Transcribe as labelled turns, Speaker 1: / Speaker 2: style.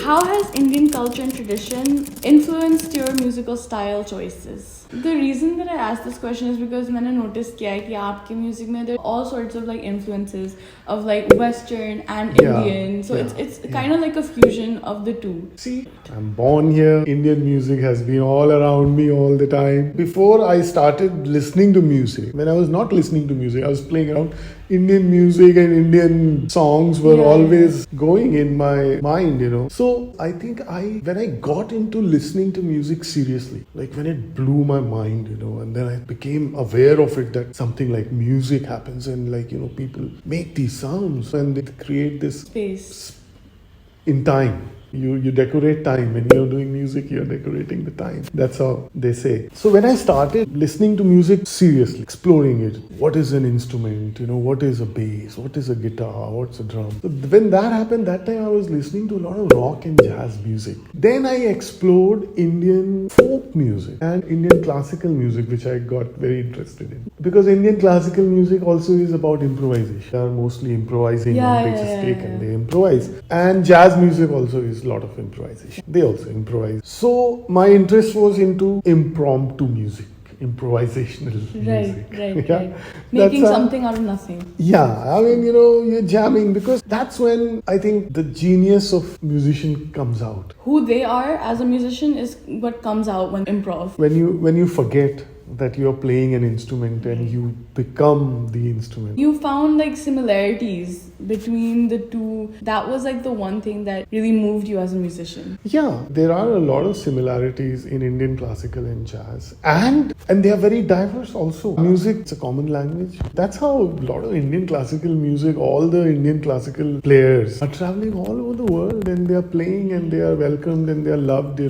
Speaker 1: How has Indian culture and tradition influenced your musical style choices? The reason that I asked this question is because I noticed that your music mein there are all sorts of like influences of like Western and Indian. So it's kind of like a fusion of the two.
Speaker 2: See, I'm born here. Indian music has been all around me all the time. Before I started listening to music, when I was not listening to music, I was playing around. Indian music and Indian songs were always going in my mind, So I think when I got into listening to music seriously, like when it blew my mind, and then I became aware of it, that something like music happens and people make these sounds and they create this
Speaker 1: space
Speaker 2: in time. You decorate time. When you're doing music, you're decorating the time. That's how they say. So when I started listening to music seriously, exploring it, what is an instrument, what is a bass, what is a guitar, what's a drum. So when that happened, that time I was listening to a lot of rock and jazz music. Then I explored Indian folk music and Indian classical music, which I got very interested in. Because Indian classical music also is about improvisation. They are mostly improvising on takes a stick and they improvise. And jazz music also is a lot of improvisation. They also improvise. So my interest was into impromptu music, improvisational music.
Speaker 1: Right. Making something out of nothing.
Speaker 2: Yeah, you're jamming, because that's when I think the genius of musician comes out.
Speaker 1: Who they are as a musician is what comes out when improv.
Speaker 2: When you forget that you're playing an instrument and you become the instrument.
Speaker 1: You found like similarities between the two. That was like the one thing that really moved you as a musician.
Speaker 2: Yeah, there are a lot of similarities in Indian classical and jazz, and they are very diverse also. Music, it's a common language. That's how a lot of Indian classical music, all the Indian classical players are traveling all over the world and they are playing and they are welcomed and they are loved,